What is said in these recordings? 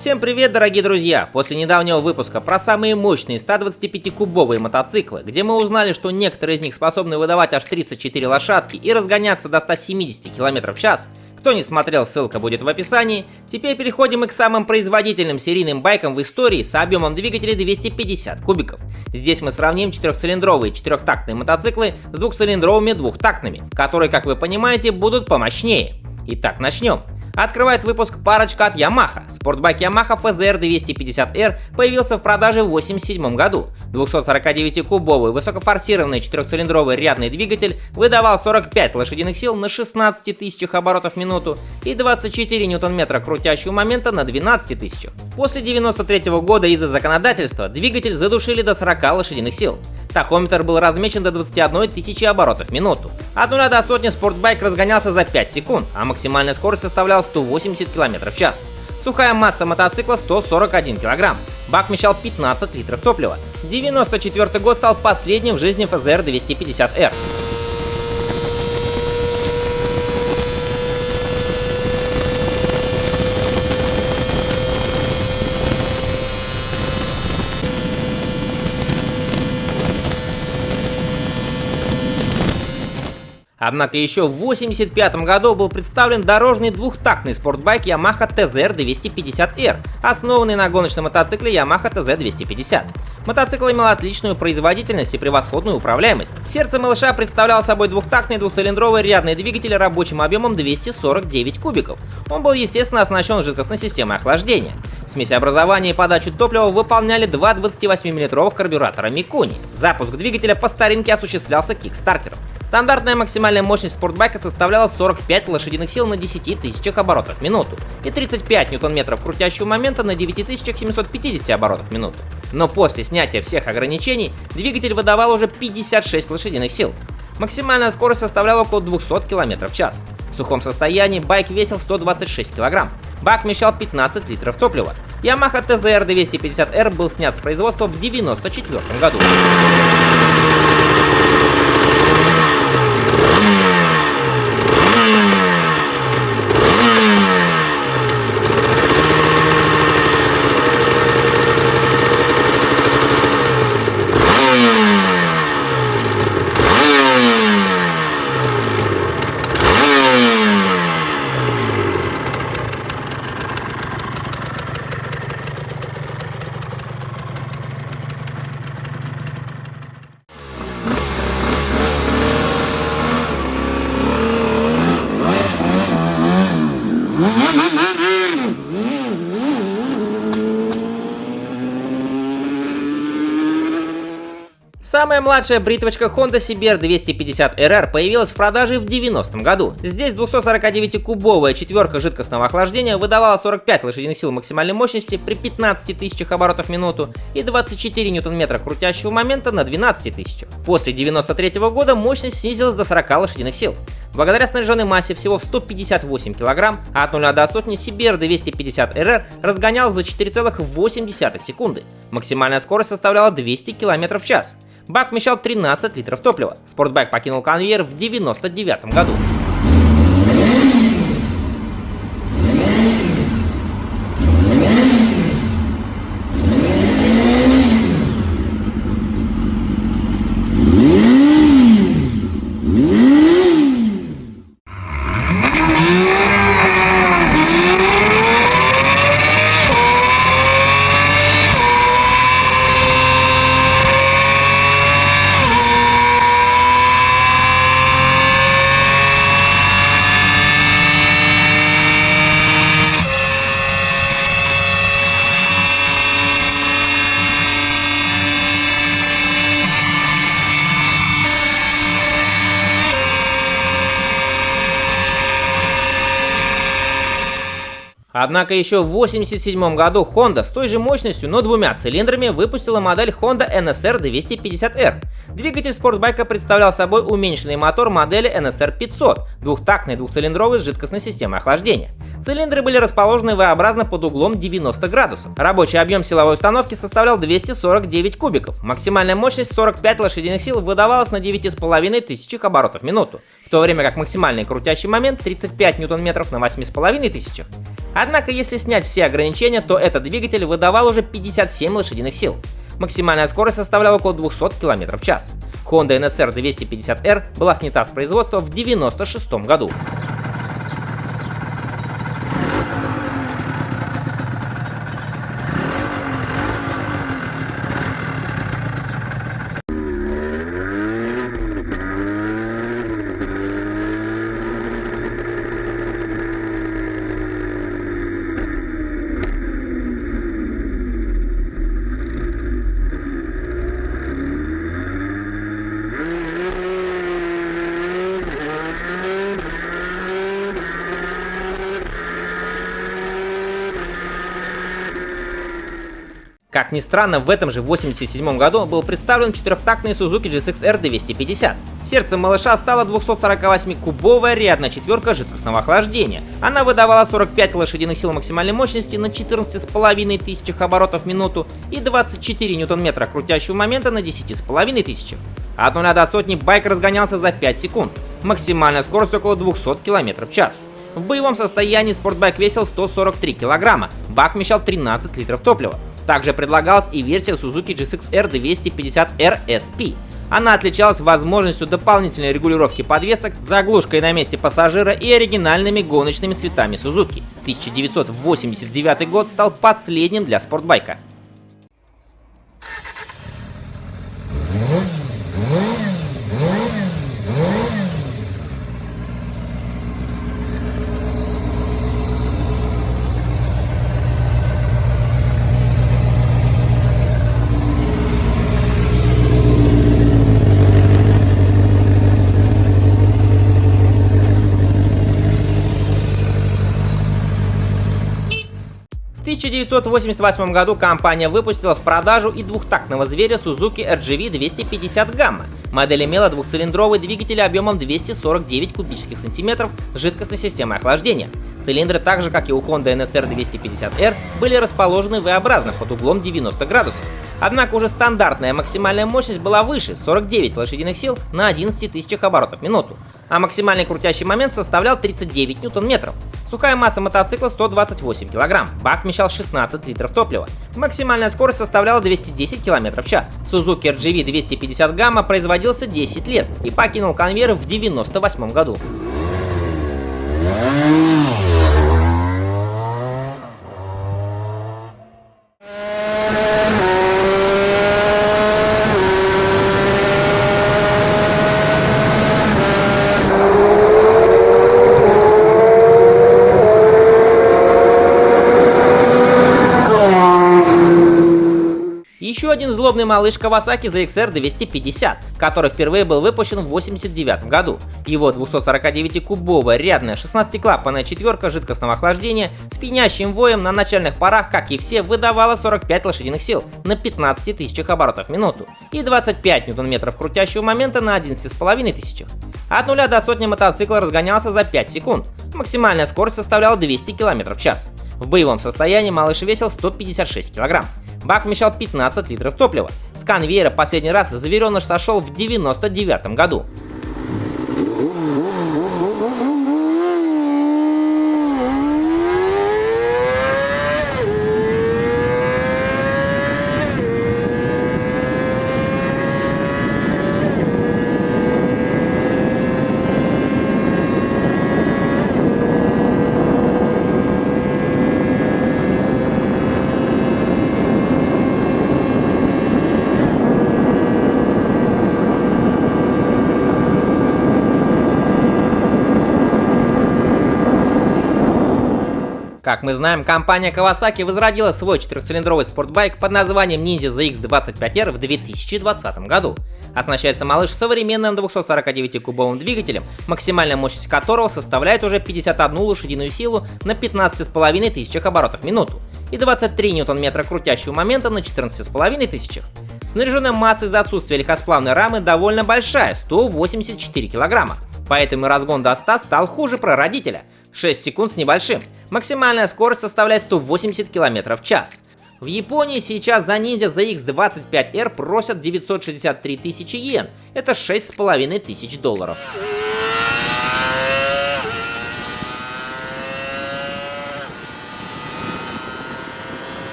Всем привет, дорогие друзья! После недавнего выпуска про самые мощные 125-кубовые мотоциклы, где мы узнали, что некоторые из них способны выдавать аж 34 лошадки и разгоняться до 170 км в час, кто не смотрел, ссылка будет в описании. Теперь переходим и к самым производительным серийным байкам в истории с объемом двигателя 250 кубиков. Здесь мы сравним четырехцилиндровые четырехтактные мотоциклы с двухцилиндровыми двухтактными, которые, как вы понимаете, будут помощнее. Итак, начнем. Открывает выпуск парочка от Yamaha. Спортбайк Yamaha FZR 250R появился в продаже в 1987 году. 249-кубовый высокофорсированный четырехцилиндровый рядный двигатель выдавал 45 лошадиных сил на 16 тысячах оборотов в минуту и 24 ньютон-метра крутящего момента на 12 тысячах. После 1993 года из-за законодательства двигатель задушили до 40 лошадиных сил. Тахометр был размечен до 21 тысячи оборотов в минуту. От 0 до сотни спортбайк разгонялся за 5 секунд, а максимальная скорость составляла 180 км в час. Сухая масса мотоцикла 141 кг. Бак вмещал 15 литров топлива. 1994 год стал последним в жизни FZR 250R. Однако еще в 1985 году был представлен дорожный двухтактный спортбайк Yamaha TZR 250R, основанный на гоночном мотоцикле Yamaha TZ250. Мотоцикл имел отличную производительность и превосходную управляемость. Сердце малыша представлял собой двухтактный двухцилиндровый рядный двигатель рабочим объемом 249 кубиков. Он был, естественно, оснащен жидкостной системой охлаждения. Смесеобразование и подачу топлива выполняли два 28-мм карбюратора Mikuni. Запуск двигателя по старинке осуществлялся кикстартером. Стандартная максимальная мощность спортбайка составляла 45 лошадиных сил на 10 тысячах оборотов в минуту и 35 ньютон-метров крутящего момента на 9750 оборотов в минуту. Но после снятия всех ограничений двигатель выдавал уже 56 лошадиных сил. Максимальная скорость составляла около 200 км в час. В сухом состоянии байк весил 126 кг. Бак вмещал 15 литров топлива. Yamaha TZR 250R был снят с производства в 1994 году. Самая младшая бритвочка Honda CBR 250RR появилась в продаже в 90-м году. Здесь 249-кубовая четверка жидкостного охлаждения выдавала 45 лошадиных сил максимальной мощности при 15 тысячах оборотов в минуту и 24 ньютон-метра крутящего момента на 12 тысячах. После 93 года мощность снизилась до 40 лошадиных сил. Благодаря снаряженной массе всего в 158 кг, а от 0 до сотни CBR 250RR разгонял за 4,8 секунды. Максимальная скорость составляла 200 км в час. Бак вмещал 13 литров топлива. Спортбайк покинул конвейер в 1999 году. Однако еще в 1987 году Honda с той же мощностью, но двумя цилиндрами выпустила модель Honda NSR 250R. Двигатель спортбайка представлял собой уменьшенный мотор модели NSR 500, двухтактный двухцилиндровый с жидкостной системой охлаждения. Цилиндры были расположены V-образно под углом 90 градусов. Рабочий объем силовой установки составлял 249 кубиков. Максимальная мощность 45 лошадиных сил выдавалась на 9,5 тысячах оборотов в минуту, в то время как максимальный крутящий момент 35 ньютон-метров на 8,5 тысячах. Однако, если снять все ограничения, то этот двигатель выдавал уже 57 лошадиных сил. Максимальная скорость составляла около 200 км в час. Honda NSR 250R была снята с производства в 1996 году. Как ни странно, в этом же 1987 году был представлен четырехтактный Suzuki GSX-R 250. Сердцем малыша стала 248-кубовая рядная четверка жидкостного охлаждения. Она выдавала 45 лошадиных сил максимальной мощности на 14,5 тысячах оборотов в минуту и 24 ньютон-метра крутящего момента на 10,5 тысячах. От 0 до сотни байк разгонялся за 5 секунд. Максимальная скорость около 200 км в час. В боевом состоянии спортбайк весил 143 кг, бак вмещал 13 литров топлива. Также предлагалась и версия Suzuki GSX-R 250R SP. Она отличалась возможностью дополнительной регулировки подвесок, заглушкой на месте пассажира и оригинальными гоночными цветами Suzuki. 1989 год стал последним для спортбайка. В 1988 году компания выпустила в продажу и двухтактного зверя Suzuki RGV 250 Gamma. Модель имела двухцилиндровый двигатель объемом 249 кубических сантиметров с жидкостной системой охлаждения. Цилиндры, так же как и у Honda NSR 250R, были расположены V-образно под углом 90 градусов. Однако уже стандартная максимальная мощность была выше — 49 лошадиных сил на 11 тысячах оборотов в минуту, а максимальный крутящий момент составлял 39 ньютон-метров. Сухая масса мотоцикла 128 кг, бак вмещал 16 литров топлива. Максимальная скорость составляла 210 км в час. Suzuki RGV 250 Gamma производился 10 лет и покинул конвейер в 1998 году. Еще один злобный малыш Kawasaki ZX-R 250, который впервые был выпущен в 1989 году. Его 249-кубовая рядная 16-клапанная четверка жидкостного охлаждения с пьянящим воем на начальных порах, как и все, выдавала 45 лошадиных сил на 15 тысячах оборотов в минуту и 25 ньютон-метров крутящего момента на 11,5 тысячах. От 0 до сотни мотоцикл разгонялся за 5 секунд. Максимальная скорость составляла 200 км в час. В боевом состоянии малыш весил 156 кг. Бак вмещал 15 литров топлива. С конвейера последний раз звереныш сошел в 1999 году. Как мы знаем, компания Kawasaki возродила свой четырехцилиндровый спортбайк под названием Ninja ZX25R в 2020 году. Оснащается малыш современным 249-кубовым двигателем, максимальная мощность которого составляет уже 51 лошадиную силу на 15,5 тысячах оборотов в минуту и 23 ньютон-метра крутящего момента на 14,5 тысячах. Снаряженная массой из-за отсутствия легкосплавной рамы довольно большая — 184 килограмма. Поэтому разгон до 100 стал хуже прародителя — 6 секунд с небольшим. Максимальная скорость составляет 180 км в час. В Японии сейчас за Ninja ZX25R просят 963 тысячи йен, это 6,5 тысяч долларов. . . . . . . . . . . . . . . . . . . . . . . . . . . . . . . . . . . . . . . . . . . . . . . . . . . . . . . . . . . . .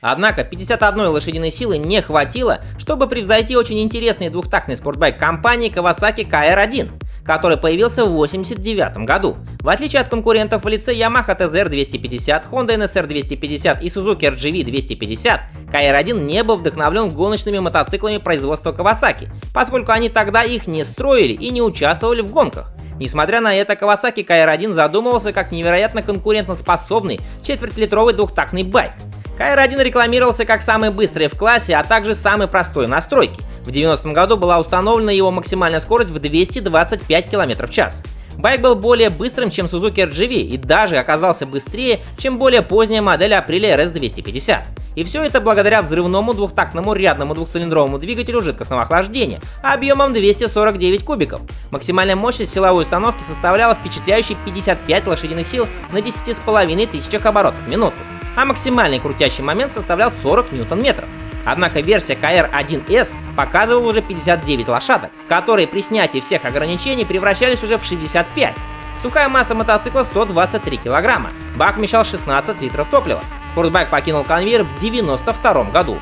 Однако 51 лошадиной силы не хватило, чтобы превзойти очень интересный двухтактный спортбайк компании Kawasaki KR1, который появился в 1989 году. В отличие от конкурентов в лице Yamaha TZR 250, Honda NSR 250 и Suzuki RGV 250, KR1 не был вдохновлен гоночными мотоциклами производства Kawasaki, поскольку они тогда их не строили и не участвовали в гонках. Несмотря на это, Kawasaki KR1 задумывался как невероятно конкурентоспособный четвертьлитровый двухтактный байк. KR1 рекламировался как самый быстрый в классе, а также самый простой в настройке. В 90-м году была установлена его максимальная скорость в 225 км в час. Байк был более быстрым, чем Suzuki RGV, и даже оказался быстрее, чем более поздняя модель Aprilia RS 250. И все это благодаря взрывному двухтактному рядному двухцилиндровому двигателю жидкостного охлаждения объемом 249 кубиков. Максимальная мощность силовой установки составляла впечатляющие 55 лошадиных сил на 10,5 тысячах оборотов в минуту, а максимальный крутящий момент составлял 40 ньютон-метров. Однако версия KR1S показывала уже 59 лошадок, которые при снятии всех ограничений превращались уже в 65. Сухая масса мотоцикла 123 килограмма. Бак вмещал 16 литров топлива. Спортбайк покинул конвейер в 1992 году.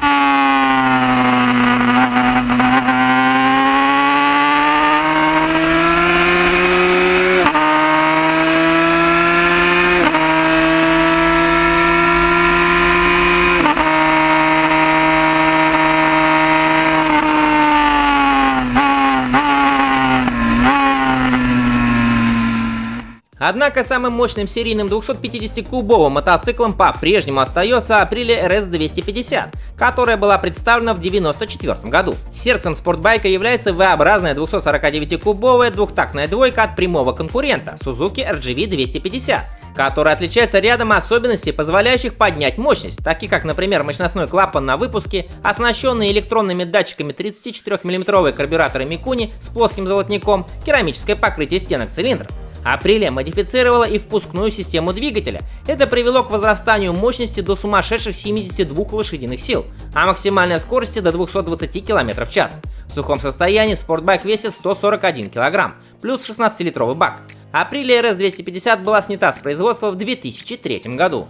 Однако самым мощным серийным 250-кубовым мотоциклом по-прежнему остается Aprilia RS 250, которая была представлена в 1994 году. Сердцем спортбайка является V-образная 249-кубовая двухтактная двойка от прямого конкурента Suzuki RGV 250, которая отличается рядом особенностей, позволяющих поднять мощность, такие как, например, мощностной клапан на выпуске, оснащенные электронными датчиками 34-мм карбюраторы Mikuni с плоским золотником, керамическое покрытие стенок цилиндров. Aprilia модифицировала и впускную систему двигателя. Это привело к возрастанию мощности до сумасшедших 72 лошадиных сил, а максимальной скорости до 220 км в час. В сухом состоянии спортбайк весит 141 кг, плюс 16-литровый бак. Aprilia RS 250 была снята с производства в 2003 году.